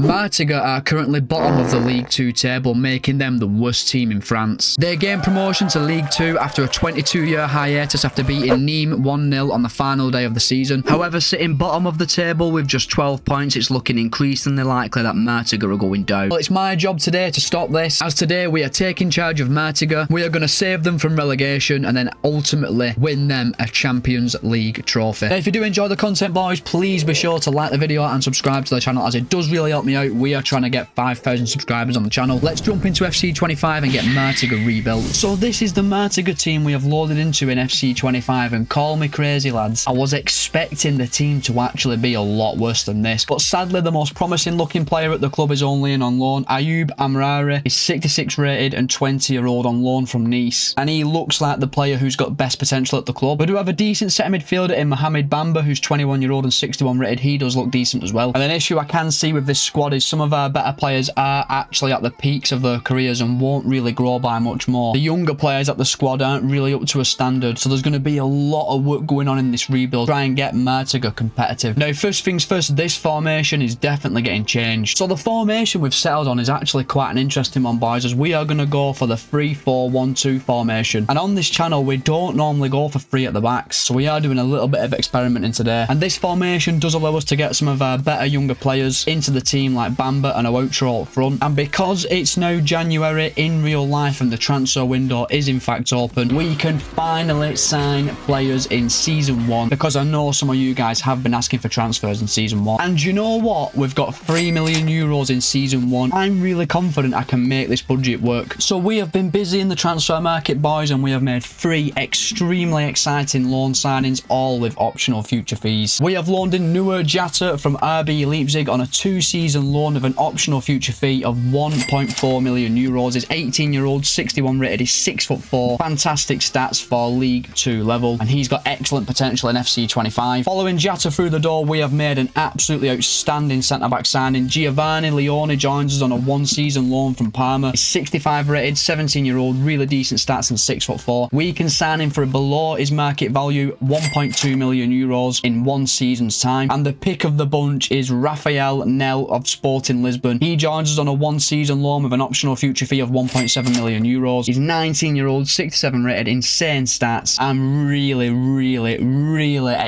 Martigues are currently bottom of the League 2 table, making them the worst team in France. They gained promotion to League 2 after a 22-year hiatus after beating Nîmes 1-0 on the final day of the season. However, sitting bottom of the table with just 12 points, it's looking increasingly likely that Martigues are going down. Well, it's my job today to stop this, as today we are taking charge of Martigues. We are going to save them from relegation and then ultimately win them a Champions League trophy. Now, if you do enjoy the content, boys, please be sure to like the video and subscribe to the channel, as it does really help me out. We are trying to get 5,000 subscribers on the channel. Let's jump into FC25 and get Martigues rebuilt. So this is the Martigues team we have loaded into in FC25, and call me crazy, lads, I was expecting the team to actually be a lot worse than this, but sadly the most promising looking player at the club is only in on loan. Ayoub Amrari is 66 rated and 20-year-old on loan from Nice, and he looks like the player who's got best potential at the club. We do have a decent centre midfielder in Mohamed Bamba, who's 21-year-old and 61 rated. He does look decent as well. And an issue I can see with this squad is some of our better players are actually at the peaks of their careers and won't really grow by much more. The younger players at the squad aren't really up to a standard, so there's going to be a lot of work going on in this rebuild to try and get Martigues competitive. Now, first things first, this formation is definitely getting changed. So the formation we've settled on is actually quite an interesting one, boys, as we are going to go for the 3-4-1-2 formation. And on this channel, we don't normally go for 3 at the backs, so we are doing a little bit of experimenting today. And this formation does allow us to get some of our better younger players into the team, like Bamba and Ouattara up front. And because it's now January in real life and the transfer window is in fact open, we can finally sign players in season 1, because I know some of you guys have been asking for transfers in season 1. And you know what? We've got 3 million euros in season 1. I'm really confident I can make this budget work. So we have been busy in the transfer market, boys, and we have made 3 extremely exciting loan signings, all with optional future fees. We have loaned in Noor Jatta from RB Leipzig on a 2-season loan with an optional future fee of 1.4 million euros. He's 18-year-old, 61 rated, he's 6'4", fantastic stats for League 2 level, and he's got excellent potential in FC25. Following Jatta through the door, we have made an absolutely outstanding centre-back signing. Giovanni Leone joins us on a 1-season loan from Parma. He's 65 rated, 17-year-old, really decent stats and 6'4". We can sign him for below his market value, 1.2 million euros in 1 season's time. And the pick of the bunch is Rafael Nel of Sporting Lisbon. He joins us on a 1-season loan with an optional future fee of 1.7 million euros. He's 19-year-old, 67 rated, insane stats. I'm really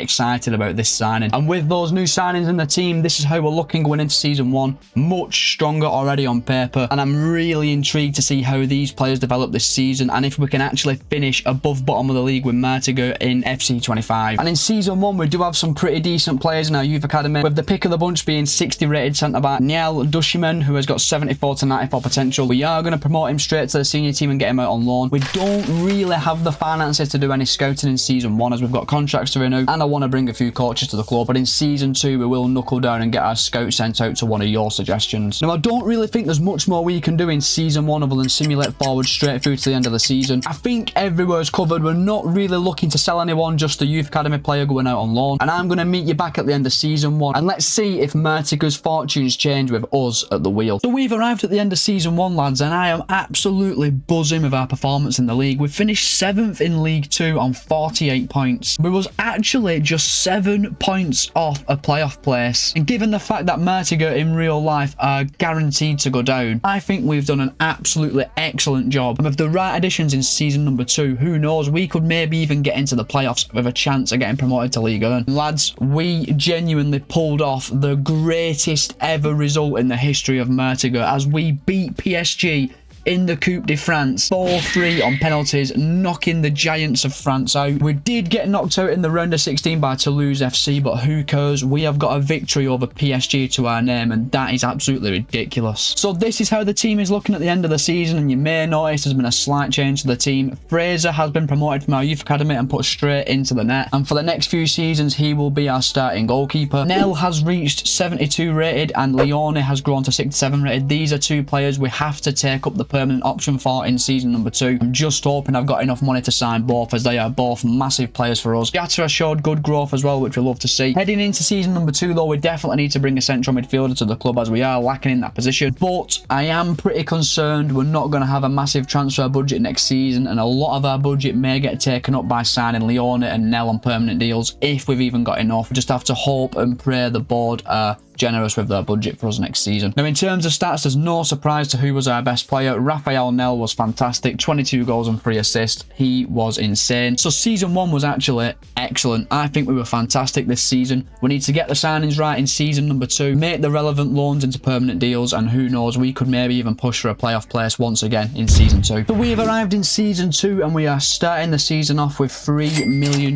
excited about this signing. And with those new signings in the team, this is how we're looking going into season 1. Much stronger already on paper, and I'm really intrigued to see how these players develop this season and if we can actually finish above bottom of the league with Martigues in FC25. And in season 1, we do have some pretty decent players in our youth academy, with the pick of the bunch being 60 rated centre-back Niel Dushimen, who has got 74 to 94 potential. We are going to promote him straight to the senior team and get him out on loan. We don't really have the finances to do any scouting in season 1, as we've got contracts to renew and I want to bring a few coaches to the club, but in season 2 we will knuckle down and get our scouts sent out to one of your suggestions. Now, I don't really think there's much more we can do in season 1 other than simulate forward straight through to the end of the season. I think everywhere's covered. We're not really looking to sell anyone, just a youth academy player going out on loan, and I'm going to meet you back at the end of season 1 and let's see if Martigues' fortunes change with us at the wheel. So we've arrived at the end of season 1, lads, and I am absolutely buzzing with our performance in the league. We've finished 7th in League 2 on 48 points. We was actually just 7 points off a playoff place, and given the fact that Martigues in real life are guaranteed to go down, I think we've done an absolutely excellent job. And with the right additions in season number 2, who knows, we could maybe even get into the playoffs with a chance of getting promoted to Ligue 1. Lads, we genuinely pulled off the greatest ever result in the history of Martigues as we beat PSG in the Coupe de France 4-3 on penalties, knocking the giants of France out. We did get knocked out in the round of 16 by Toulouse FC, but who cares? We have got a victory over PSG to our name, and that is absolutely ridiculous. So this is how the team is looking at the end of the season, and you may notice there's been a slight change to the team. Fraser has been promoted from our youth academy and put straight into the net, and for the next few seasons he will be our starting goalkeeper. Nel has reached 72 rated and Leone has grown to 67 rated. These are 2 players we have to take up the permanent option for in season number 2. I'm just hoping I've got enough money to sign both, as they are both massive players for us. Jatta showed good growth as well, which we love to see. Heading into season number 2 though, we definitely need to bring a central midfielder to the club, as we are lacking in that position. But I am pretty concerned we're not going to have a massive transfer budget next season, and a lot of our budget may get taken up by signing Leone and Nel on permanent deals, if we've even got enough. We just have to hope and pray the board are generous with their budget for us next season. Now, in terms of stats, there's no surprise to who was our best player. Rafael Nel was fantastic. 22 goals and 3 assists. He was insane. So season 1 was actually excellent. I think we were fantastic this season. We need to get the signings right in season number 2, make the relevant loans into permanent deals, and who knows, we could maybe even push for a playoff place once again in season 2. So we have arrived in season 2 and we are starting the season off with €3 million.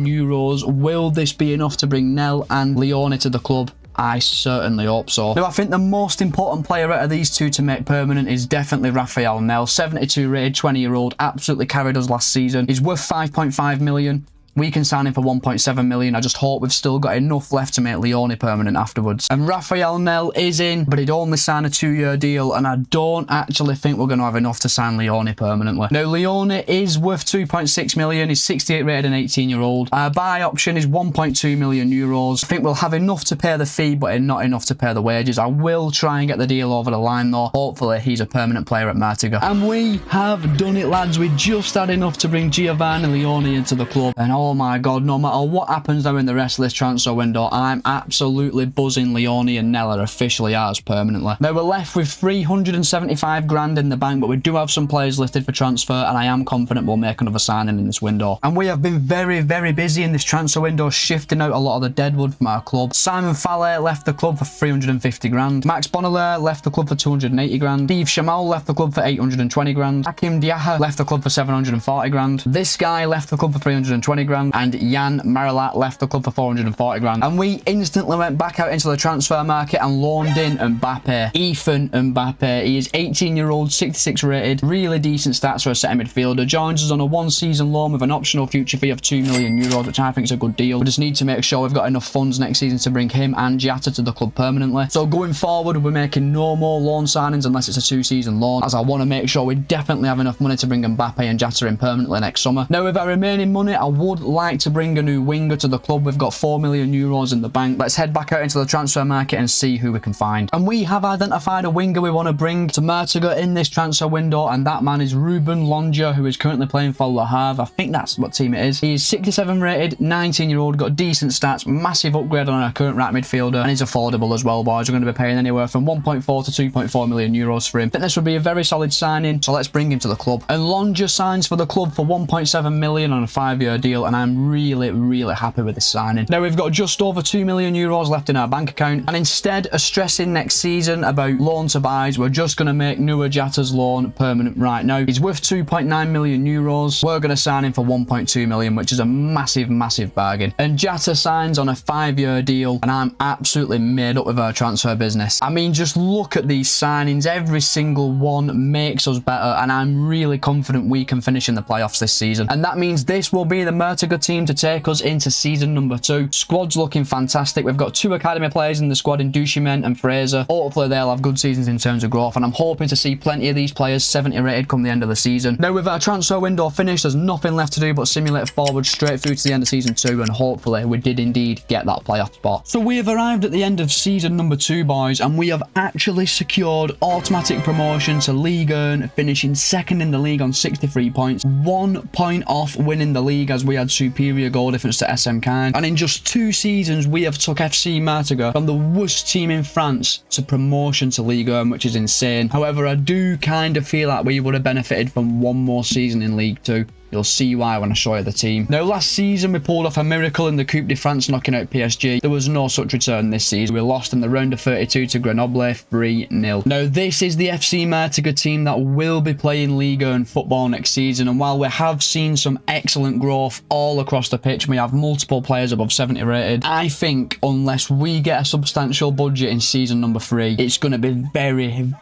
Will this be enough to bring Nel and Leone to the club? I certainly hope so. Now, I think the most important player out of these two to make permanent is definitely Rafael Nel. 72 rated, 20-year-old, absolutely carried us last season. He's worth 5.5 million. We can sign him for 1.7 million. I just hope we've still got enough left to make Leone permanent afterwards. And Rafael Nel is in, but he'd only sign a 2-year deal, and I don't actually think we're going to have enough to sign Leone permanently. Now, Leone is worth 2.6 million. He's 68 rated and 18-year-old. Our buy option is 1.2 million euros. I think we'll have enough to pay the fee, but not enough to pay the wages. I will try and get the deal over the line, though. Hopefully, he's a permanent player at Martigues. And we have done it, lads. We just had enough to bring Giovanni Leone into the club. And oh my God, no matter what happens now in the rest of this transfer window, I'm absolutely buzzing. Leone and Nel are officially ours permanently. Now, we're left with 375 grand in the bank, but we do have some players listed for transfer, and I am confident we'll make another signing in this window. And we have been very, very busy in this transfer window, shifting out a lot of the deadwood from our club. Simon Fallet left the club for 350 grand. Max Bonneler left the club for 280 grand. Steve Chamal left the club for 820 grand. Hakim Diaha left the club for 740 grand. This guy left the club for 320 grand. And Jan Marilat left the club for 440 grand. And we instantly went back out into the transfer market and loaned in Mbappe. Ethan Mbappe. He is 18-year-old, 66 rated, really decent stats for a centre midfielder. Joins us on a 1-season loan with an optional future fee of 2 million euros, which I think is a good deal. We just need to make sure we've got enough funds next season to bring him and Giatta to the club permanently. So going forward, we're making no more loan signings unless it's a 2-season loan, as I want to make sure we definitely have enough money to bring Mbappe and Giatta in permanently next summer. Now, with our remaining money, I would like to bring a new winger to the club. We've got 4 million euros in the bank. Let's head back out into the transfer market and see who we can find. And we have identified a winger we want to bring to Martigues in this transfer window, and that man is Ruben Longia, who is currently playing for Le Havre. I think that's what team it is. He is 67 rated, 19-year-old, got decent stats, massive upgrade on our current right midfielder, and he's affordable as well, boys. We're going to be paying anywhere from 1.4 to 2.4 million euros for him. I think this would be a very solid signing, so let's bring him to the club. And Longia signs for the club for 1.7 million on a 5-year deal, and I'm really happy with this signing. Now, we've got just over 2 million euros left in our bank account, and instead of stressing next season about loan to buys, we're just going to make Noah Giatta's loan permanent right now. He's worth 2.9 million euros. We're going to sign him for 1.2 million, which is a massive bargain. And Giatta signs on a 5-year deal, and I'm absolutely made up with our transfer business. I mean, just look at these signings. Every single one makes us better, and I'm really confident we can finish in the playoffs this season. And that means this will be the Martigues team to take us into season number 2. Squad's looking fantastic. We've got 2 academy players in the squad in Duchemin and Fraser. Hopefully they'll have good seasons in terms of growth, and I'm hoping to see plenty of these players 70 rated come the end of the season. Now, with our transfer window finished, there's nothing left to do but simulate forward straight through to the end of season 2, and hopefully we did indeed get that playoff spot. So we have arrived at the end of season number 2, boys, and we have actually secured automatic promotion to Ligue 1, finishing second in the league on 63 points, 1 point off winning the league as we had superior goal difference to SM Kind. And in just 2 seasons, we have took FC Martigues from the worst team in France to promotion to Ligue 1, which is insane. However, I do kind of feel like we would have benefited from 1 more season in League 2. You'll see why when I show you the team. Now, last season we pulled off a miracle in the Coupe de France, knocking out PSG. There was no such return this season. We lost in the round of 32 to Grenoble 3-0. Now, this is the FC Martigues team that will be playing Ligue 1 football next season, and while we have seen some excellent growth all across the pitch, we have multiple players above 70 rated. I think unless we get a substantial budget in season number 3, it's going to be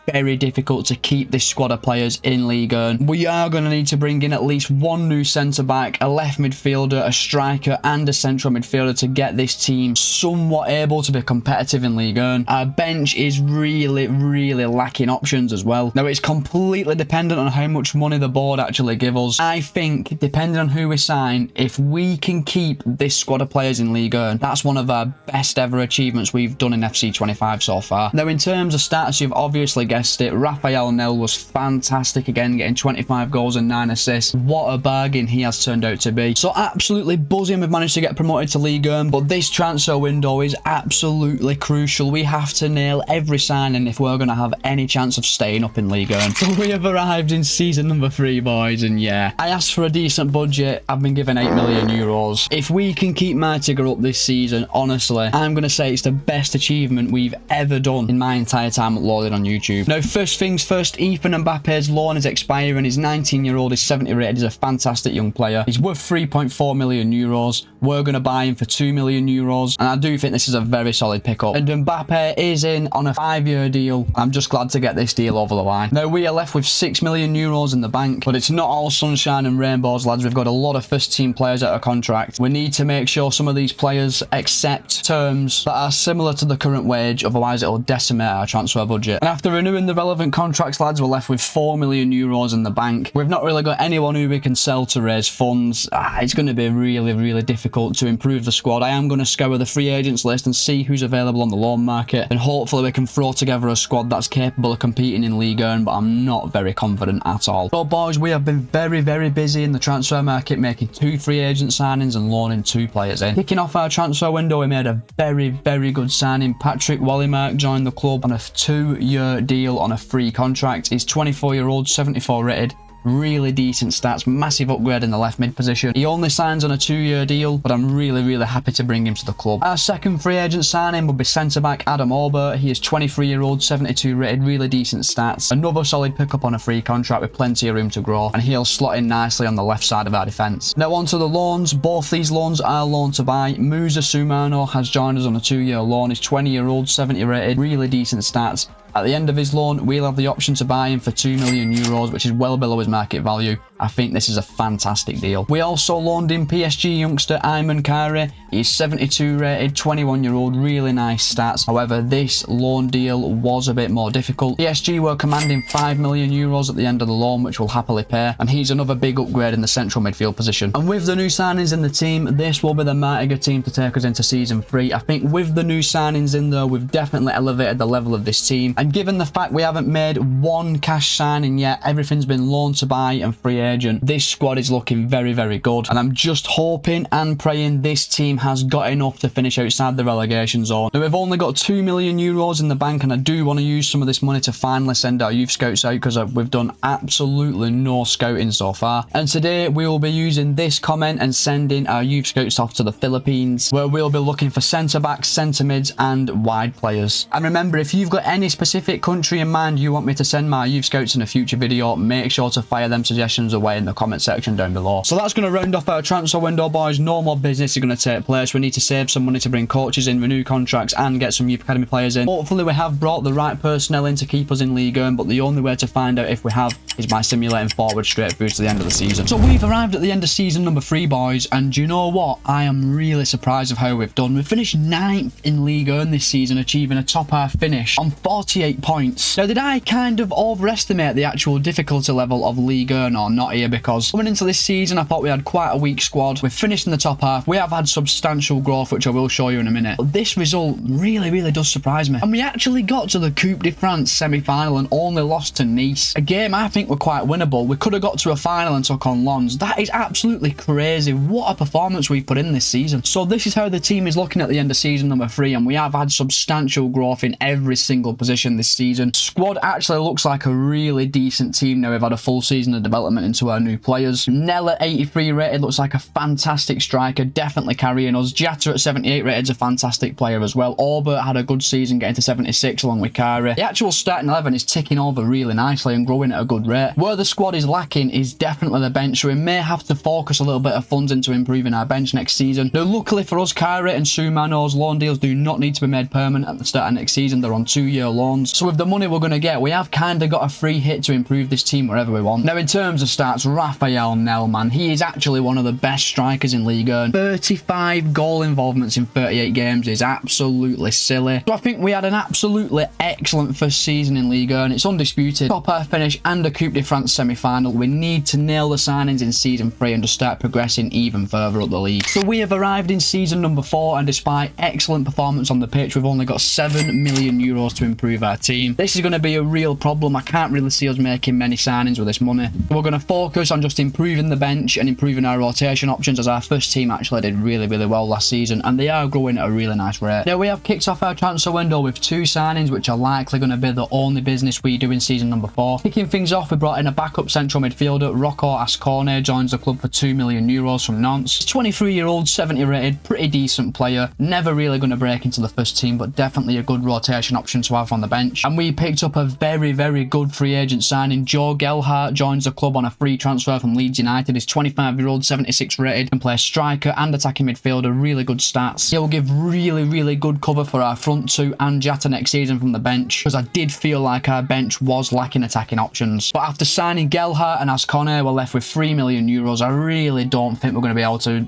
very difficult to keep this squad of players in Ligue 1. We are going to need to bring in at least 1 new centre-back, a left midfielder, a striker, and a central midfielder to get this team somewhat able to be competitive in Ligue 1. Our bench is really lacking options as well. Now, it's completely dependent on how much money the board actually give us. I think, depending on who we sign, if we can keep this squad of players in Ligue 1, that's one of our best ever achievements we've done in FC25 so far. Now, in terms of stats, you've obviously guessed it, Rafael Nel was fantastic again, getting 25 goals and 9 assists. What a bargain he has turned out to be. So absolutely buzzing we've managed to get promoted to Ligue 1, but this transfer window is absolutely crucial. We have to nail every signing if we're going to have any chance of staying up in Ligue 1. So we have arrived in season number 3, boys, and yeah, I asked for a decent budget. I've been given 8 million euros. If we can keep Martigues up this season, honestly, I'm going to say it's the best achievement we've ever done in my entire time uploading on YouTube. Now, first things first, Ethan Mbappe's loan is expiring. He's 19-year-old, he's 70 rated, he's a fantastic young player. He's worth 3.4 million euros. We're going to buy him for 2 million euros, and I do think this is a very solid pickup. And Mbappe is in on a 5-year deal. I'm just glad to get this deal over the line. Now, we are left with 6 million euros in the bank, but it's not all sunshine and rainbows, lads. We've got a lot of first-team players out of contract. We need to make sure some of these players accept terms that are similar to the current wage, otherwise it'll decimate our transfer budget. And after renewing the relevant contracts, lads, we're left with 4 million euros in the bank. We've not really got anyone who we can sell to raise funds. It's going to be really difficult to improve the squad. I am going to scour the free agents list and see who's available on the loan market, and hopefully we can throw together a squad that's capable of competing in Ligue 1, but I'm not very confident at all. So boys, we have been very busy in the transfer market, making 2 free agent signings and loaning 2 players in. Kicking off our transfer window, we made a very good signing. Patrick Wallimark joined the club on a 2-year deal on a free contract. He's 24-year-old, 74 rated. Really decent stats, massive upgrade in the left mid position. He only signs on a 2-year deal, but I'm really happy to bring him to the club. Our second free agent signing will be centre-back Adam Orbert. He is 23-year-old, 72 rated, really decent stats. Another solid pickup on a free contract with plenty of room to grow, and he'll slot in nicely on the left side of our defence. Now on to the loans. Both these loans are loan to buy. Musa Sumano has joined us on a 2-year loan. He's 20-year-old, 70 rated, really decent stats. At the end of his loan, we'll have the option to buy him for 2 million euros, which is well below his market value. I think this is a fantastic deal. We also loaned in PSG youngster Ayman Kare. He's 72 rated, 21-year-old, really nice stats. However, this loan deal was a bit more difficult. PSG were commanding 5 million euros at the end of the loan, which we'll happily pay, and he's another big upgrade in the central midfield position. And with the new signings in the team, this will be the Martigues team to take us into season 3. I think with the new signings in there, we've definitely elevated the level of this team. And given the fact we haven't made one cash signing yet, everything's been loan to buy and free agent, this squad is looking very good. And I'm just hoping and praying this team has got enough to finish outside the relegation zone. Now, we've only got 2 million euros in the bank, and I do want to use some of this money to finally send our youth scouts out, because we've done absolutely no scouting so far. And today we will be using this comment and sending our youth scouts off to the Philippines, where we'll be looking for centre backs, centre mids and wide players. And remember, if you've got any specific country in mind you want me to send my youth scouts in a future video, make sure to fire them suggestions away in the comment section down below. So that's going to round off our transfer window, boys. No more business is going to take place. We need to save some money to bring coaches in, renew contracts and get some youth academy players in. Hopefully we have brought the right personnel in to keep us in Ligue 1, but the only way to find out if we have is by simulating forward straight through to the end of the season. So we've arrived at the end of season number 3, boys, and you know what? I am really surprised of how we've done. We've finished 9th in Ligue 1 this season, achieving a top half finish on 48 points. Now, did I kind of overestimate the actual difficulty level of Ligue 1 or not here? Because coming into this season, I thought we had quite a weak squad. We've finished in the top half. We have had substantial growth, which I will show you in a minute. But this result really does surprise me. And we actually got to the Coupe de France semi-final and only lost to Nice. A game I think were quite winnable. We could have got to a final and took on Lens. That is absolutely crazy. What a performance we've put in this season. So this is how the team is looking at the end of season number 3, and we have had substantial growth in every single position this season. Squad actually looks like a really decent team now. We've had a full season of development into our new players. Nella, 83 rated, looks like a fantastic striker, definitely carrying us. Jatta at 78 rated is a fantastic player as well. Orbert had a good season, getting to 76 along with Kare. The actual starting 11 is ticking over really nicely and growing at a good rate. Where the squad is lacking is definitely the bench, so we may have to focus a little bit of funds into improving our bench next season. Now, luckily for us, Kare and Sumano's loan deals do not need to be made permanent at the start of next season. They're on 2-year loans, so with the money we're going to get, we have kind of got a free hit to improve this team wherever we want. Now, in terms of stats, Raphael Nel, man, he is actually one of the best strikers in Ligue 1. 35 5 goal involvements in 38 games is absolutely silly. So I think we had an absolutely excellent first season in Ligue 1. It's undisputed. Top half finish and a Coupe de France semi-final. We need to nail the signings in season 3 and just start progressing even further up the league. So we have arrived in season number 4, and despite excellent performance on the pitch, we've only got 7 million euros to improve our team. This is going to be a real problem. I can't really see us making many signings with this money. We're going to focus on just improving the bench and improving our rotation options, as our first team actually did really well last season, and they are growing at a really nice rate. Now we have kicked off our transfer window with 2 signings, which are likely going to be the only business we do in season number 4. Kicking things off, we brought in a backup central midfielder. Rocco Ascone joins the club for 2 million euros from Nantes. 23-year-old, 70 rated, pretty decent player. Never really going to break into the first team, but definitely a good rotation option to have on the bench. And we picked up a very good free agent signing. Joe Gelhardt joins the club on a free transfer from Leeds United. He's 25-year-old, 76 rated, can play striker and attacking midfielder. Really good stats. He'll give really good cover for our front 2 and Jata next season from the bench, because I did feel like our bench was lacking attacking options. But after signing Gelhardt and Ascone, we're left with 3 million euros. I really don't think we're going to be able to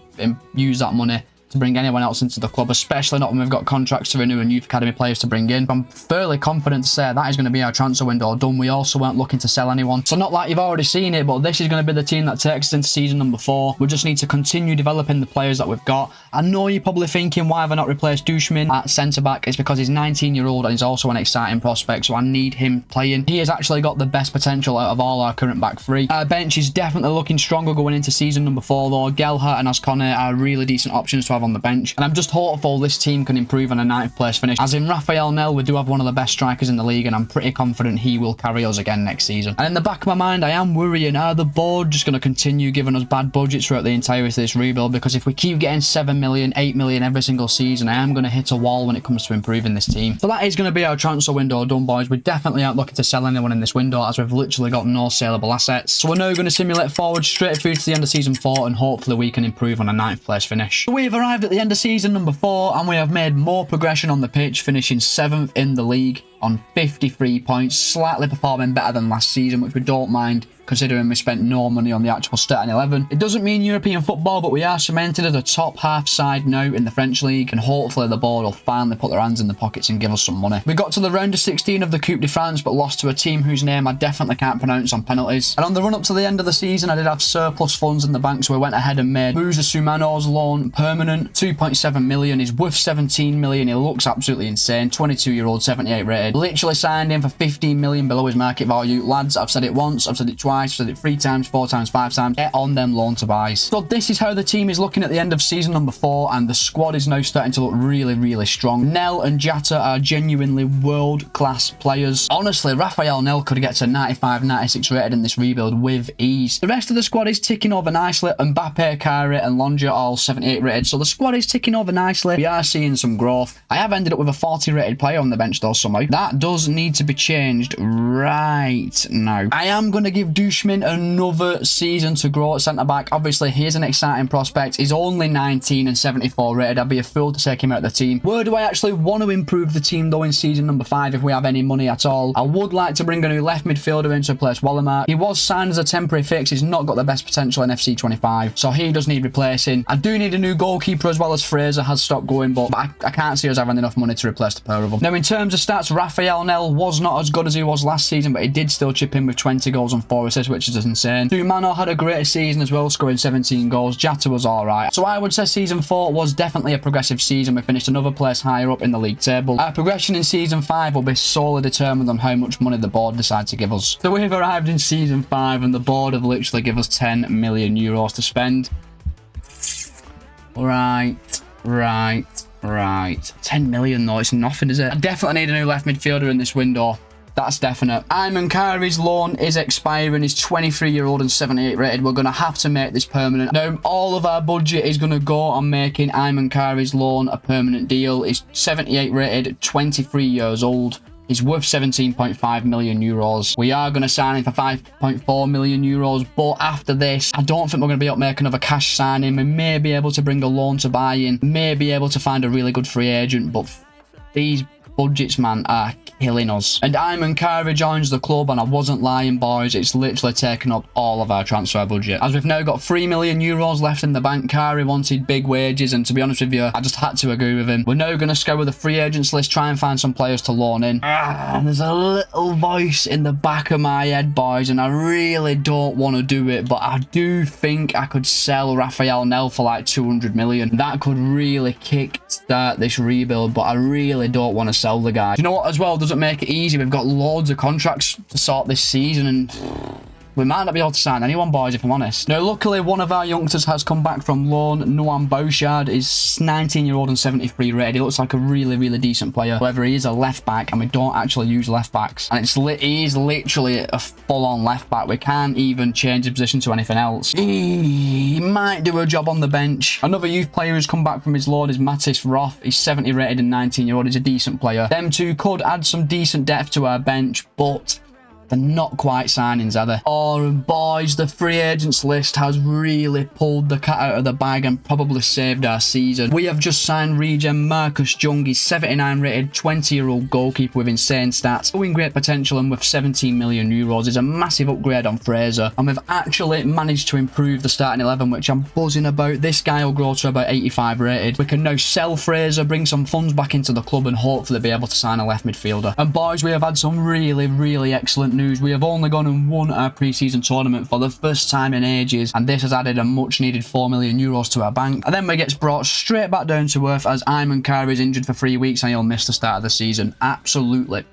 use that money to bring anyone else into the club, especially not when we've got contracts to renew and youth academy players to bring in. I'm fairly confident to say that is going to be our transfer window done. We also weren't looking to sell anyone, so not like you've already seen it, but this is going to be the team that takes us into season number 4. We just need to continue developing the players that we've got. I know you're probably thinking, why have I not replaced Dushmin at centre back? It's because he's 19-year-old and he's also an exciting prospect, so I need him playing. He has actually got the best potential out of all our current back 3. Our bench is definitely looking stronger going into season number 4 though. Gelhardt and Ascone are really decent options to have on the bench, and I'm just hopeful this team can improve on a 9th place finish. As in Rafael Nel, we do have one of the best strikers in the league, and I'm pretty confident he will carry us again next season. And in the back of my mind, I am worrying, are the board just going to continue giving us bad budgets throughout the entirety of this rebuild? Because if we keep getting 7 million, 8 million every single season, I am going to hit a wall when it comes to improving this team. So that is going to be our transfer window done, boys. We definitely aren't looking to sell anyone in this window, as we've literally got no saleable assets. So we're now going to simulate forward straight through to the end of season 4, and hopefully we can improve on a 9th place finish. So we've arrived at the end of season number 4, and we have made more progression on the pitch, finishing 7th in the league on 53 points, slightly performing better than last season, which we don't mind considering we spent no money on the actual starting 11. It doesn't mean European football, but we are cemented as a top half side now in the French league, and hopefully the board will finally put their hands in the pockets and give us some money. We got to the round of 16 of the Coupe de France, but lost to a team whose name I definitely can't pronounce on penalties. And on the run up to the end of the season, I did have surplus funds in the bank, so we went ahead and made Musa Sumano's loan permanent. 2.7 million. He's worth 17 million. He looks absolutely insane. 22-year-old, 78 rated. Literally signed him for 15 million below his market value. Lads, I've said it once, I've said it twice, I've said it 3 times, 4 times, 5 times. Get on them loan to buys. So this is how the team is looking at the end of season number 4, and the squad is now starting to look really strong. Nel and Jata are genuinely world-class players. Honestly, Rafael Nel could get to 95, 96 rated in this rebuild with ease. The rest of the squad is ticking over nicely. Mbappe, Kyrie and Lonja all 78 rated, so the squad is ticking over nicely. We are seeing some growth. I have ended up with a 40 rated player on the bench though somehow. That does need to be changed right now. I am going to give Dushmin another season to grow at centre-back. Obviously, he is an exciting prospect. He's only 19 and 74 rated. I'd be a fool to take him out of the team. Where do I actually want to improve the team, though, in season number 5, if we have any money at all? I would like to bring a new left midfielder in to replace Wallermark. He was signed as a temporary fix. He's not got the best potential in FC25, so he does need replacing. I do need a new goalkeeper as well, as Fraser has stopped going, but I can't see us having enough money to replace the pair of them. Now, in terms of stats, Rafael Nel was not as good as he was last season, but he did still chip in with 20 goals and 4 assists, which is insane. Sumano had a great season as well, scoring 17 goals. Jata was alright. So I would say season 4 was definitely a progressive season. We finished another place higher up in the league table. Our progression in season 5 will be solely determined on how much money the board decides to give us. So we've arrived in season 5 and the board have literally given us 10 million euros to spend. Right. 10 million though, it's nothing, is it? I definitely need a new left midfielder in this window. That's definite. Ayman Kari's loan is expiring. He's 23-year-old and 78 rated. We're going to have to make this permanent. Now, all of our budget is going to go on making Ayman Kari's loan a permanent deal. He's 78 rated, 23 years old. He's worth 17.5 million euros. We are going to sign him for 5.4 million euros, but after this, I don't think we're going to be able to make another cash signing. We may be able to bring a loan to buy in, may be able to find a really good free agent, but these budgets, man, are killing us. And Iman Kari joins the club, and I wasn't lying, boys. It's literally taken up all of our transfer budget. As we've now got 3 million euros left in the bank, Kari wanted big wages, and to be honest with you, I just had to agree with him. We're now going to scour the free agents list, try and find some players to loan in. There's a little voice in the back of my head, boys, and I really don't want to do it, but I do think I could sell Rafael Nel for like 200 million. That could really kick-start this rebuild, but I really don't want to sell the guy. Do you know what, as well, doesn't make it easy. We've got loads of contracts to sort this season, and we might not be able to sign anyone, boys, if I'm honest. Now, luckily, one of our youngsters has come back from loan. Noam Bouchard is 19-year-old and 73 rated. He looks like a really, really decent player. However, he is a left back, and we don't actually use left backs. And he is literally a full-on left back. We can't even change the position to anything else. He might do a job on the bench. Another youth player who's come back from his loan is Mattis Roth. He's 70 rated and 19-year-old. He's a decent player. Them two could add some decent depth to our bench, but they're not quite signings, are they? Oh, boys, the free agents list has really pulled the cat out of the bag and probably saved our season. We have just signed regen Marcus Jung. He's 79 rated, 20-year-old goalkeeper with insane stats, showing great potential, and with 17 million euros is a massive upgrade on Fraser. And we've actually managed to improve the starting 11, which I'm buzzing about. This guy will grow to about 85 rated. We can now sell Fraser, bring some funds back into the club, and hopefully be able to sign a left midfielder. And boys, we have had some really, really excellent news. We have only gone and won our pre-season tournament for the first time in ages, and this has added a much needed 4 million euros to our bank. And then we get brought straight back down to earth as Iman Kari is injured for 3 weeks and he'll miss the start of the season. Absolutely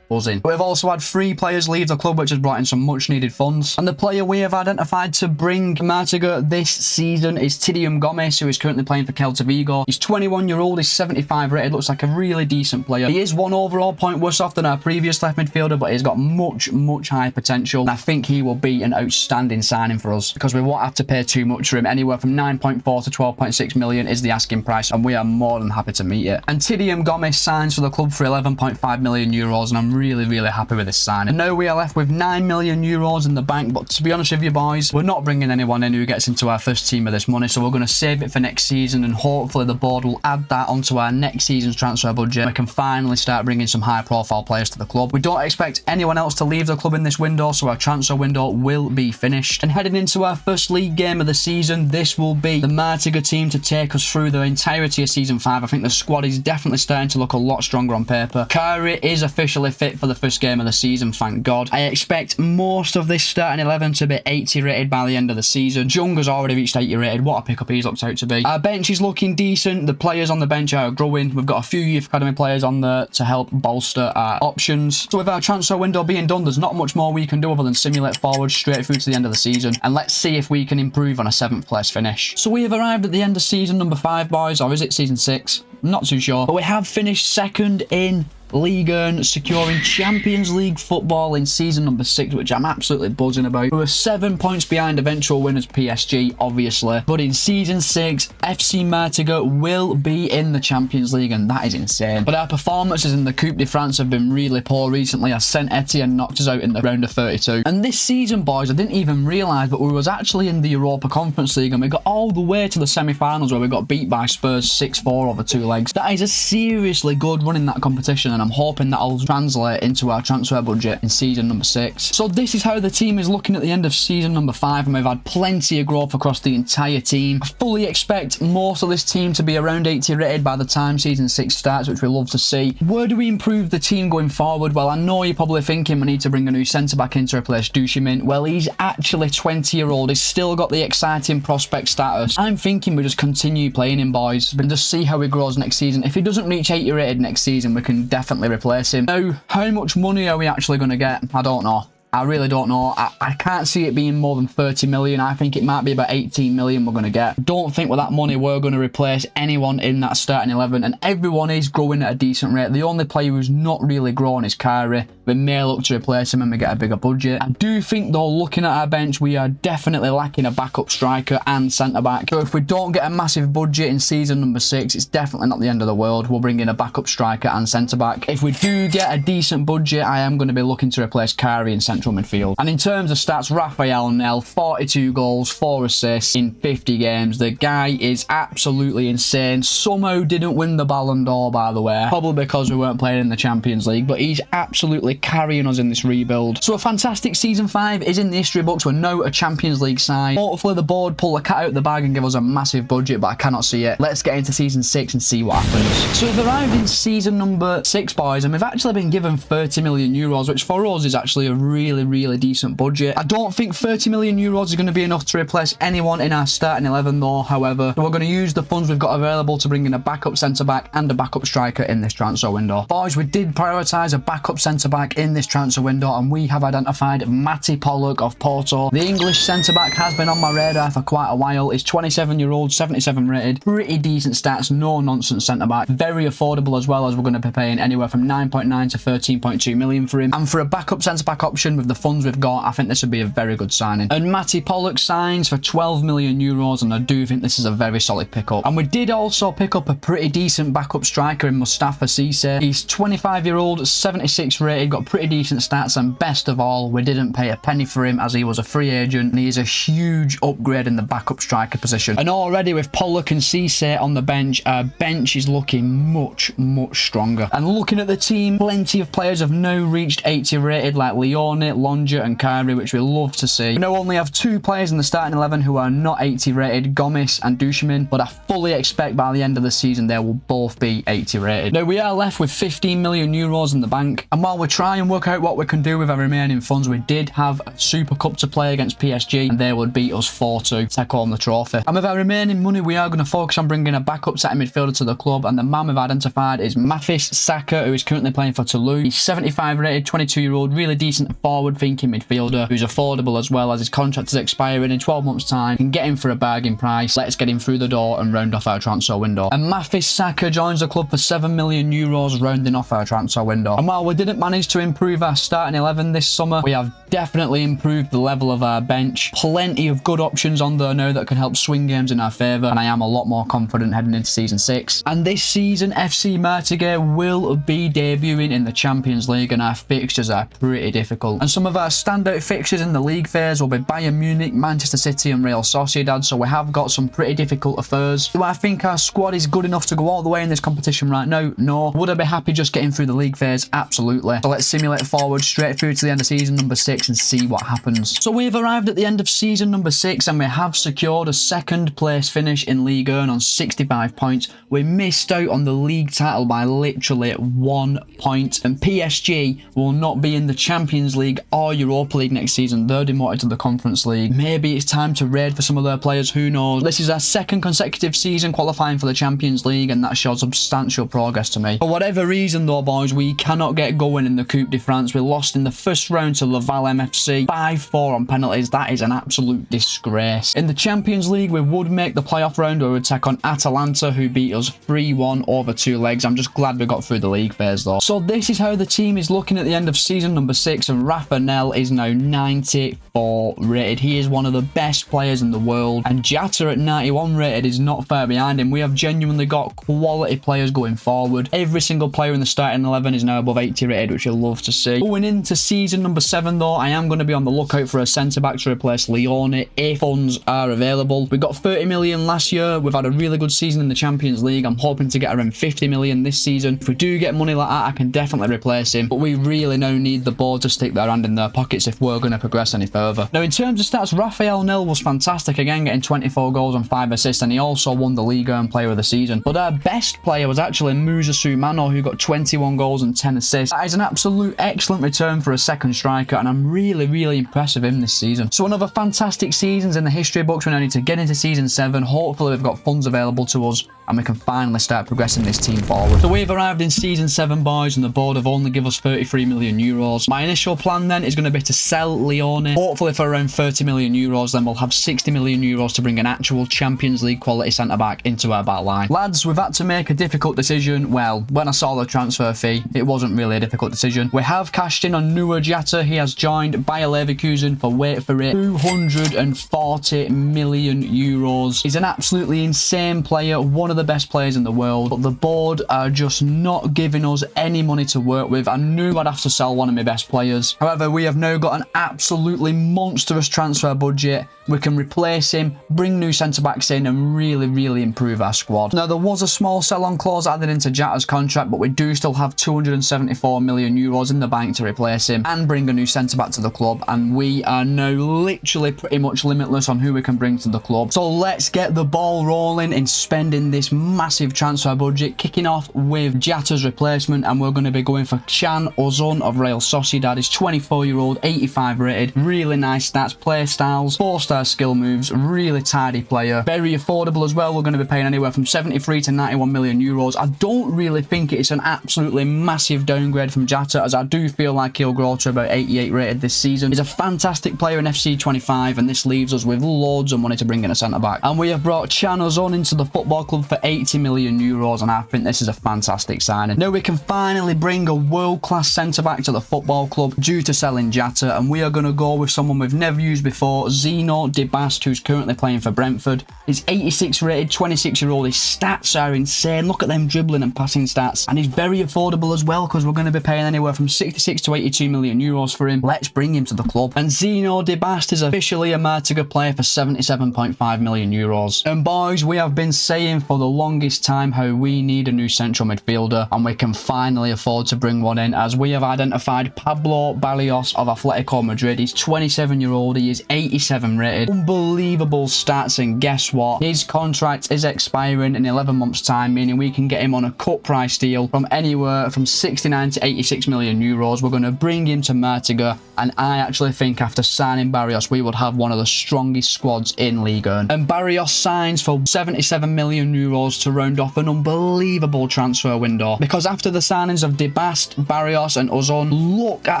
buzzing. We've also had 3 players leave the club, which has brought in some much needed funds. And the player we have identified to bring Martigues this season is Tidium Gomes, who is currently playing for Celta Vigo. He's 21-year-old, he's 75 rated, looks like a really decent player. He is 1 overall point worse off than our previous left midfielder, but he's got much higher potential. And I think he will be an outstanding signing for us, because we won't have to pay too much for him. Anywhere from 9.4 to 12.6 million is the asking price, and we are more than happy to meet it. And Tidium Gomes signs for the club for 11.5 million euros, and I'm really happy with this signing. And now we are left with 9 million euros in the bank, but to be honest with you, boys, we're not bringing anyone in who gets into our first team of this money, so we're going to save it for next season, and hopefully the board will add that onto our next season's transfer budget. We can finally start bringing some high profile players to the club. We don't expect anyone else to leave the club in this window, so our transfer window will be finished. And heading into our first league game of the season, this will be the Martigues team to take us through the entirety of season 5. I think the squad is definitely starting to look a lot stronger on paper. Kari is officially fit for the first game of the season, thank God. I expect most of this starting 11 to be 80 rated by the end of the season. Jung has already reached 80 rated. What a pickup he's looked out to be. Our bench is looking decent. The players on the bench are growing. We've got a few youth academy players on there to help bolster our options. So with our transfer window being done, there's not much more we can do other than simulate forward straight through to the end of the season, and let's see if we can improve on a 7th place finish. So we have arrived at the end of season number 5, boys, or is it season 6? I'm not too sure, but we have finished 2nd in Ligue, securing Champions League football in season number 6, which I'm absolutely buzzing about. We were 7 points behind eventual winners PSG, obviously, but in season 6, FC Martigues will be in the Champions League, and that is insane. But our performances in the Coupe de France have been really poor recently, as Saint Etienne knocked us out in the round of 32. And this season, boys, I didn't even realise, but we was actually in the Europa Conference League, and we got all the way to the semi-finals where we got beat by Spurs 6-4 over 2 legs. That is a seriously good run in that competition, and I'm hoping that'll translate into our transfer budget in season number 6. So this is how the team is looking at the end of season number 5, and we've had plenty of growth across the entire team. I fully expect most of this team to be around 80 rated by the time season 6 starts, which we love to see. Where do we improve the team going forward? Well, I know you're probably thinking we need to bring a new centre-back in to replace Duchemin. Well, he's actually 20-year-old. He's still got the exciting prospect status. I'm thinking we just continue playing him, boys, and just see how he grows next season. If he doesn't reach 80 rated next season, we can definitely replace him. Now, how much money are we actually going to get? I don't know. I really don't know. I can't see it being more than 30 million. I think it might be about 18 million we're going to get. Don't think with that money we're going to replace anyone in that starting 11, and everyone is growing at a decent rate. The only player who's not really growing is Kari. we may look to replace him and we get a bigger budget. I do think though, looking at our bench, we are definitely lacking a backup striker and centre-back. So if we don't get a massive budget in season number 6, it's definitely not the end of the world. We'll bring in a backup striker and centre-back. If we do get a decent budget, I am going to be looking to replace Kyrie in central midfield. And in terms of stats, Rafael Nel, 42 goals, 4 assists in 50 games. The guy is absolutely insane. Somehow didn't win the Ballon d'Or, by the way, probably because we weren't playing in the Champions League, but he's absolutely carrying us in this rebuild. So a fantastic season 5 is in the history books. We're now a Champions League side. Hopefully the board pull the cat out of the bag and give us a massive budget, but I cannot see it. Let's get into season 6 and see what happens. So we've arrived in season number 6, boys, and we've actually been given 30 million euros, which for us is actually a really decent budget. I don't think 30 million euros is going to be enough to replace anyone in our starting 11 though, however. So we're going to use the funds we've got available to bring in a backup centre-back and a backup striker in this transfer window. Boys, we did prioritise a backup centre-back in this transfer window, and we have identified Matty Pollock of Porto. The English centre-back has been on my radar for quite a while. He's 27-year-old, 77 rated, pretty decent stats, no nonsense centre-back, very affordable as well, as we're going to be paying anywhere from 9.9 to 13.2 million for him. And for a backup centre-back option with the funds we've got, I think this would be a very good signing. And Matty Pollock signs for 12 million euros, and I do think this is a very solid pickup. And we did also pick up a pretty decent backup striker in Mustafa Cisse. He's 25-year-old, 76 rated, got pretty decent stats, and best of all, we didn't pay a penny for him as he was a free agent, and he is a huge upgrade in the backup striker position. And already with Pollock and Cisse on the bench, our bench is looking much stronger. And looking at the team, plenty of players have now reached 80 rated, like Leone, Lonja and Kyrie, which we love to see. We now only have 2 players in the starting 11 who are not 80 rated, Gomes and Dushmin, but I fully expect by the end of the season they will both be 80 rated. Now we are left with 15 million euros in the bank, and while we try and work out what we can do with our remaining funds, we did have a Super Cup to play against PSG, and they would beat us 4-2, take home the trophy. And with our remaining money, we are going to focus on bringing a backup centre midfielder to the club, and the man we've identified is Mathis Saka, who is currently playing for Toulouse. He's 75 rated, 22-year-old, really decent forward-thinking midfielder who's affordable as well, as his contract is expiring in 12 months' time. Can get him for a bargain price. Let's get him through the door and round off our transfer window. And Mathis Saka joins the club for 7 million euros, rounding off our transfer window. And while we didn't manage to improve our starting 11 this summer, we have definitely improved the level of our bench. Plenty of good options on there now that can help swing games in our favour, and I am a lot more confident heading into season 6. And this season, FC Martigues will be debuting in the Champions League, and our fixtures are pretty difficult. And some of our standout fixtures in the league phase will be Bayern Munich, Manchester City and Real Sociedad, so we have got some pretty difficult affairs. Do I think our squad is good enough to go all the way in this competition right now? No. Would I be happy just getting through the league phase? Absolutely. So let's simulate forward straight through to the end of season number 6 and see what happens. So we've arrived at the end of season number 6, and we have secured a 2nd place finish in Ligue 1 on 65 points. We missed out on the league title by literally 1 point, and PSG will not be in the Champions League or Europa League next season. They're demoted to the Conference League. Maybe it's time to raid for some of their players, who knows. This is our 2nd consecutive season qualifying for the Champions League, and that shows substantial progress to me. For whatever reason though, boys, we cannot get going in the Coupe de France. We lost in the first round to Laval MFC 5-4 on penalties. That is an absolute disgrace. In the Champions League, we would make the playoff round, where we would take on Atalanta, who beat us 3-1 over 2 legs. I'm just glad we got through the league phase though. So this is how the team is looking at the end of season number 6, and Rafa Nel is now 94 rated. He is one of the best players in the world, and Jata at 91 rated is not far behind him. We have genuinely got quality players going forward. Every single player in the starting 11 is now above 80 rated, which I love to see. Going into season number 7 though, I am going to be on the lookout for a centre-back to replace Leone if funds are available. We got 30 million last year. We've had a really good season in the Champions League. I'm hoping to get around 50 million this season. If we do get money like that, I can definitely replace him, but we really now need the board to stick their hand in their pockets if we're going to progress any further. Now in terms of stats, Rafael Nel was fantastic again, getting 24 goals and 5 assists, and he also won the Ligue 1 Player of the Season. But our best player was actually Musa Sumano, who got 21 goals and 10 assists. That is an absolute excellent return for a 2nd striker, and I'm really impressed with him this season. So another fantastic seasons in the history books. We now need to get into season 7. Hopefully we've got funds available to us, and we can finally start progressing this team forward. So we've arrived in season 7, boys, and the board have only given us 33 million euros. My initial plan then is going to be to sell Leone, hopefully for around 30 million euros. Then we'll have 60 million euros to bring an actual Champions League quality centre-back into our back line. Lads, we've had to make a difficult decision. Well, when I saw the transfer fee, it wasn't really a difficult decision. division. We have cashed in on Nuwa Jata. He has joined Bayer Leverkusen for, wait for it, 240 million euros. He's an absolutely insane player, one of the best players in the world, but the board are just not giving us any money to work with. I knew I'd have to sell one of my best players. However, we have now got an absolutely monstrous transfer budget. We can replace him, bring new centre-backs in, and really improve our squad. Now, there was a small sell-on clause added into Jata's contract, but we do still have 274 million euros in the bank to replace him and bring a new centre-back to the club, and we are now literally pretty much limitless on who we can bring to the club. So let's get the ball rolling in spending this massive transfer budget, kicking off with Jata's replacement, and we're going to be going for Can Ozun of Real Sociedad. He's 24-year-old, 85 rated, really nice stats, play styles, 4-star skill moves, really tidy player, very affordable as well. We're going to be paying anywhere from 73 to 91 million euros. I don't really think it's an absolutely massive downgrade from Jata, as I do feel like he'll grow to about 88 rated this season. He's a fantastic player in FC25, and this leaves us with loads of money to bring in a centre-back. And we have brought Can Ozun into the football club for 80 million euros, and I think this is a fantastic signing. Now we can finally bring a world-class centre-back to the football club due to selling Jata, and we are going to go with someone we've never used before, Zeno De Bast, who's currently playing for Brentford. He's 86 rated, 26-year-old. His stats are insane. Look at them dribbling and passing stats. And he's very affordable as well, because we're going to be paying anywhere from 66 to 82 million euros for him. Let's bring him to the club. And Zeno De Bast is officially a Martigues player for 77.5 million euros. And boys, we have been saying for the longest time how we need a new central midfielder, and we can finally afford to bring one in, as we have identified Pablo Barrios of Atletico Madrid. He's 27-year-old. He is 87 rated. Unbelievable stats, and guess what? His contract is expiring in 11 months time, meaning we can get him on a cut price deal from anywhere from 69 to 86 million euros. We're going to bring him to Martigues, and I actually think after signing Barrios, we would have one of the strongest squads in Ligue 1. And Barrios signs for 77 million euros to round off an unbelievable transfer window, because after the signings of De Bast, Barrios and Ozun, look at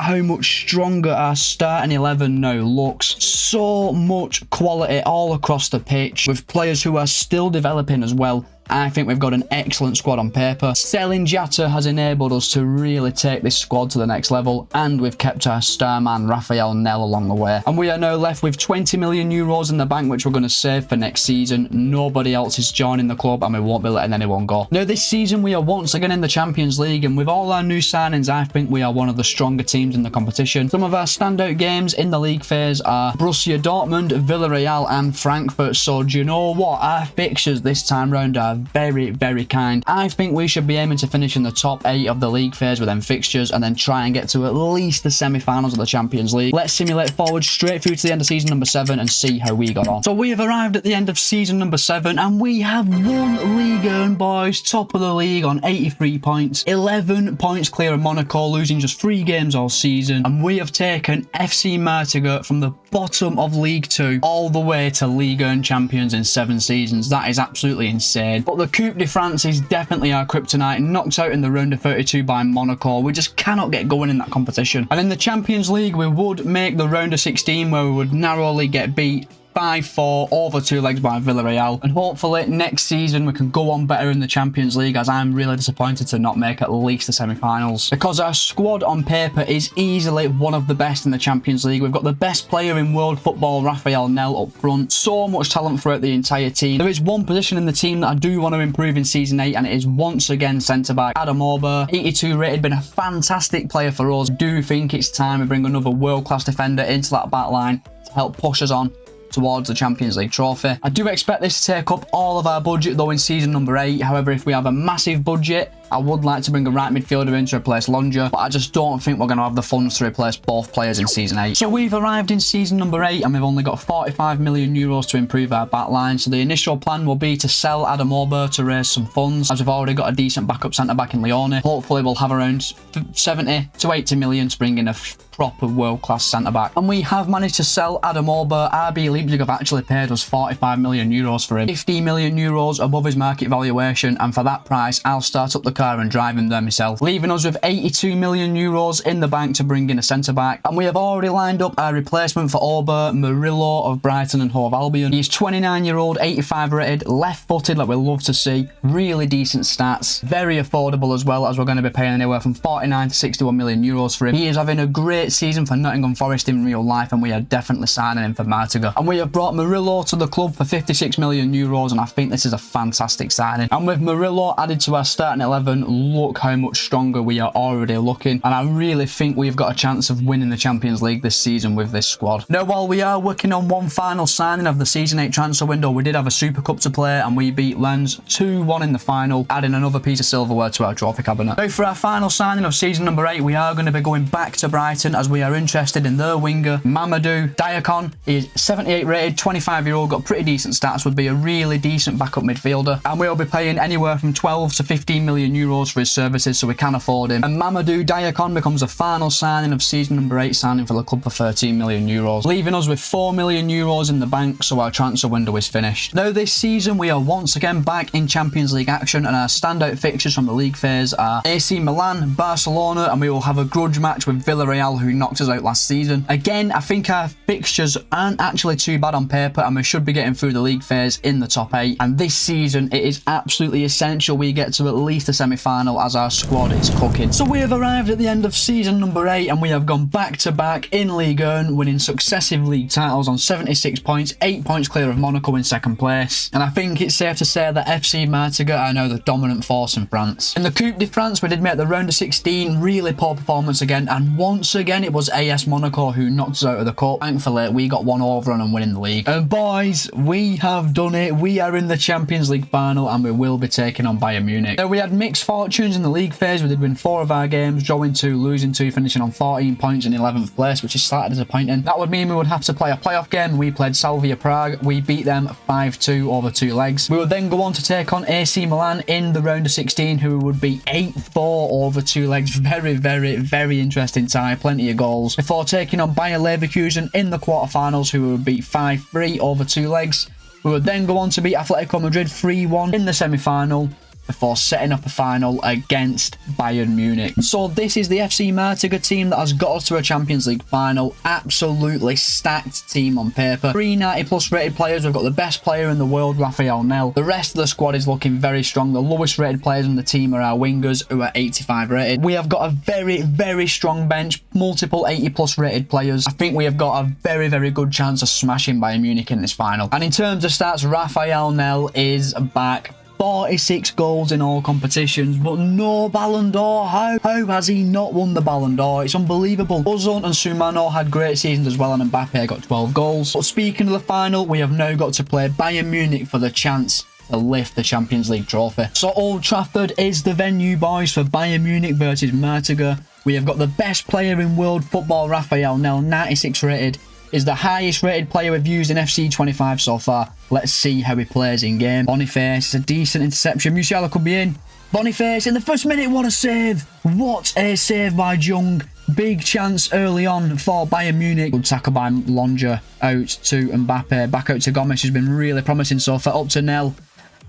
how much stronger our starting 11 now looks. So much quality all across the pitch, with players who are still developing as well. I think we've got an excellent squad on paper. Selling Jata has enabled us to really take this squad to the next level, and we've kept our star man Rafael Nell along the way. And we are now left with 20 million euros in the bank, which we're going to save for next season. Nobody else is joining the club, and we won't be letting anyone go. Now, this season we are once again in the Champions League, and with all our new signings, I think we are one of the stronger teams in the competition. Some of our standout games in the league phase are Borussia Dortmund, Villarreal and Frankfurt. So do you know what? Our fixtures this time round are very kind. I think we should be aiming to finish in the top 8 of the league phase with them fixtures, and then try and get to at least the semi-finals of the Champions League. Let's simulate forward straight through to the end of season number 7 and see how we got on. So we have arrived at the end of season number 7, and we have won Ligue 1, boys. Top of the league on 83 points, 11 points clear of Monaco, losing just 3 games all season, and we have taken FC Martigues from the bottom of League 2 all the way to Ligue 1 champions in 7 seasons. That is absolutely insane. But the Coupe de France is definitely our kryptonite, knocked out in the round of 32 by Monaco. We just cannot get going in that competition. And in the Champions League, we would make the round of 16, where we would narrowly get beat 5-4 over 2 legs by Villarreal, and hopefully next season we can go on better in the Champions League, as I'm really disappointed to not make at least the semi-finals, because our squad on paper is easily one of the best in the Champions League. We've got the best player in world football, Rafael Nell, up front. So much talent throughout the entire team. There is one position in the team that I do want to improve in season 8, and it is once again centre-back. Adam Ober, 82 rated, been a fantastic player for us. I do think it's time we bring another world-class defender into that back line to help push us on towards the Champions League trophy. I do expect this to take up all of our budget though in season number 8. However, if we have a massive budget, I would like to bring a right midfielder in to replace Lonja, but I just don't think we're going to have the funds to replace both players in season 8. So we've arrived in season number 8, and we've only got 45 million euros to improve our back line. So the initial plan will be to sell Adam Ober to raise some funds, as we've already got a decent backup centre-back in Leone. Hopefully we'll have around 70 to 80 million to bring in a proper world-class centre-back. And we have managed to sell Adam Ober. RB Leipzig have actually paid us 45 million euros for him, 50 million euros above his market valuation, and for that price I'll start up the car and drive him there myself, leaving us with 82 million euros in the bank to bring in a centre-back. And we have already lined up our replacement for Auber, Murillo of Brighton and Hove Albion. He's 29-year-old, 85 rated, left-footed, like we love to see. Really decent stats. Very affordable as well, as we're going to be paying anywhere from 49 to 61 million euros for him. He is having a great season for Nottingham Forest in real life, and we are definitely signing him for Martigues. And we have brought Murillo to the club for 56 million euros, and I think this is a fantastic signing. And with Murillo added to our starting 11, look how much stronger we are already looking, and I really think we've got a chance of winning the Champions League this season with this squad. Now, while we are working on one final signing of the season 8 transfer window, we did have a Super Cup to play, and we beat Lens 2-1 in the final, adding another piece of silverware to our trophy cabinet. Now, for our final signing of season number 8, we are going to be going back to Brighton, as we are interested in their winger, Mamadou Diakon. He is 78 rated, 25-year-old, got pretty decent stats, would be a really decent backup midfielder, and we'll be paying anywhere from 12 to 15 million euros for his services, so we can afford him. And Mamadou Diakon becomes a final signing of season number 8, signing for the club for 13 million euros, leaving us with 4 million euros in the bank, so our transfer window is finished. Now, this season we are once again back in Champions League action, and our standout fixtures from the league phase are AC Milan, Barcelona, and we will have a grudge match with Villarreal, who knocked us out last season. Again, I think our fixtures aren't actually too bad on paper, and we should be getting through the league phase in the top 8. And this season, it is absolutely essential we get to at least a semi-final, as our squad is cooking. So we have arrived at the end of season number 8, and we have gone back to back in Ligue 1, winning successive league titles on 76 points, 8 points clear of Monaco in second place. And I think it's safe to say that FC Martigues are now the dominant force in France. In the Coupe de France, we did make the round of 16, really poor performance again, and once again it was AS Monaco who knocked us out of the cup. Thankfully, we got one over on and winning the league. And boys, we have done it. We are in the Champions League final, and we will be taking on Bayern Munich. Now, we had mixed fortunes in the league phase. We did win 4 of our games, drawing 2, losing 2, finishing on 14 points in 11th place, which is slightly disappointing. That would mean we would have to play a playoff game. We played Slavia Prague. We beat them 5-2 over 2 legs. We would then go on to take on AC Milan in the round of 16, who would beat 8-4 over 2 legs. Very, very, very interesting tie. Plenty of goals. Before taking on Bayer Leverkusen in the quarterfinals, who would beat 5-3 over 2 legs. We would then go on to beat Atletico Madrid 3-1 in the semi-final, before setting up a final against Bayern Munich. So this is the FC Martigues team that has got us to a Champions League final. Absolutely stacked team on paper. 3 90+ rated players. We've got the best player in the world, Rafael Nel. The rest of the squad is looking very strong. The lowest rated players in the team are our wingers, who are 85 rated. We have got a very, very strong bench. Multiple 80+ rated players. I think we have got a very, very good chance of smashing Bayern Munich in this final. And in terms of stats, Rafael Nel is back. 46 goals in all competitions, but no Ballon d'Or. How has he not won the Ballon d'Or? It's unbelievable. Ozon and Sumano had great seasons as well, and Mbappe got 12 goals. But speaking of the final, we have now got to play Bayern Munich for the chance to lift the Champions League trophy. So Old Trafford is the venue, boys, for Bayern Munich versus Martigues. We have got the best player in world football, Rafael Nel, 96 rated. Is the highest rated player we've used in FC25 so far. Let's see how he plays in game. Boniface, a decent interception. Musiala could be in. Boniface in the first minute, what a save. What a save by Jung. Big chance early on for Bayern Munich. Good tackle by Longa, out to Mbappe. Back out to Gomes, who's been really promising so far. Up to Nel.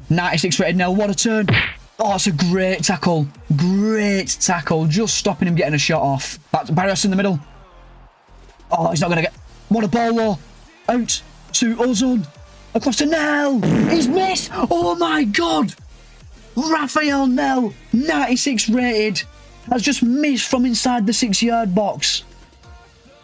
96 rated Nel, what a turn. Oh, it's a great tackle. Great tackle. Just stopping him getting a shot off. Back to Barrios in the middle. Oh, he's not going to get... What a ball though. Out to Ozon. Across to Nel. He's missed. Oh my God. Rafael Nel, 96 rated, has just missed from inside the 6-yard box.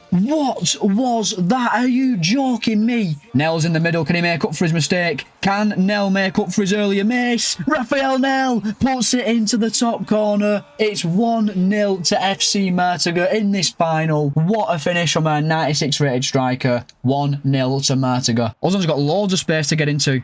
What was that? Are you joking me? Nel's in the middle. Can he make up for his mistake? Can Nel make up for his earlier miss? Rafael Nel puts it into the top corner. It's 1-0 to FC Martigues in this final. What a finish from our 96 rated striker. 1-0 to Martigues. Ozan's got loads of space to get into.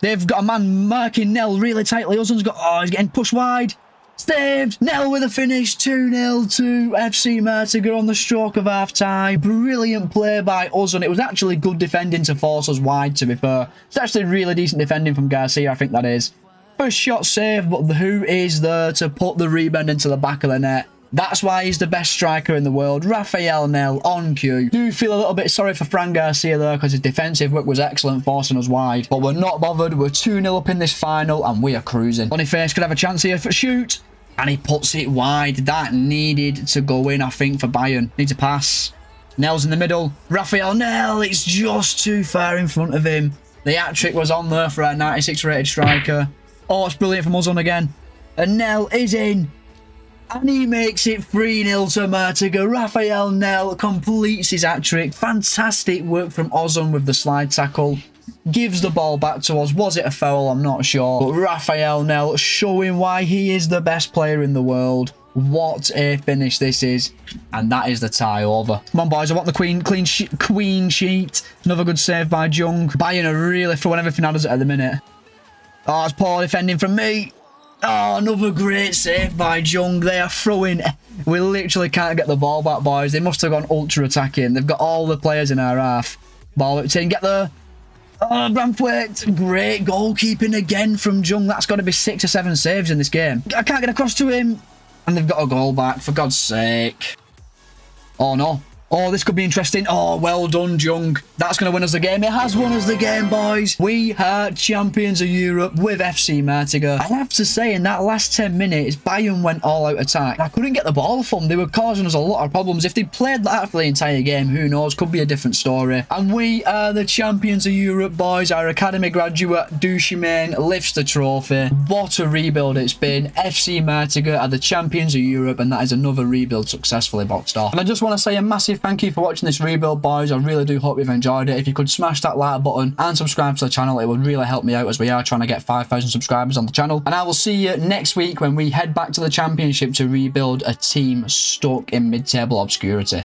They've got a man marking Nel really tightly. Ozan's got... Oh, he's getting pushed wide. Saved. Nel with a finish. 2-0 to FC Martigues on the stroke of half-time. Brilliant play by Ozan. It was actually good defending to force us wide, to be fair. It's actually really decent defending from Garcia, I think that is. First shot saved, but who is there to put the rebound into the back of the net? That's why he's the best striker in the world. Rafael Nel on cue. Do feel a little bit sorry for Fran Garcia there because his defensive work was excellent, forcing us wide. But we're not bothered. We're 2-0 up in this final and we are cruising. Boniface could have a chance here for shoot. And he puts it wide. That needed to go in, I think, for Bayern. Needs a pass. Nel's in the middle. Rafael Nel, it's just too far in front of him. The hat-trick was on there for our 96 rated striker. Oh, it's brilliant from Ozon again. And Nel is in. And he makes it 3-0 to Martigues. Rafael Nel completes his hat-trick. Fantastic work from Ozon with the slide tackle. Gives the ball back to us. Was it a foul? I'm not sure. But Rafael Nel showing why he is the best player in the world. What a finish this is. And that is the tie over. Come on, boys. I want the queen sheet. Another good save by Jung. Bayern are really throwing everything at us at the minute. Oh, it's poor defending from me. Oh, another great save by Jung. They are throwing. We literally can't get the ball back, boys. They must have gone ultra attacking. They've got all the players in our half. Ball up 10. Get there. Oh, Bramthwaite. Great goalkeeping again from Jung. That's got to be 6 or 7 saves in this game. I can't get across to him. And they've got a goal back, for God's sake. Oh, no. Oh, this could be interesting. Oh, well done, Jung. That's going to win us the game. It has won us the game, boys. We are champions of Europe with FC Martigues. I have to say, in that last 10 minutes, Bayern went all-out attack. I couldn't get the ball from them. They were causing us a lot of problems. If they played that for the entire game, who knows? Could be a different story. And we are the champions of Europe, boys. Our academy graduate, Dushimane, lifts the trophy. What a rebuild it's been. FC Martigues are the champions of Europe, and that is another rebuild successfully boxed off. And I just want to say a massive thank you for watching this rebuild, boys. I really do hope you've enjoyed it. If you could smash that like button and subscribe to the channel, it would really help me out as we are trying to get 5,000 subscribers on the channel. And I will see you next week when we head back to the championship to rebuild a team stuck in mid-table obscurity.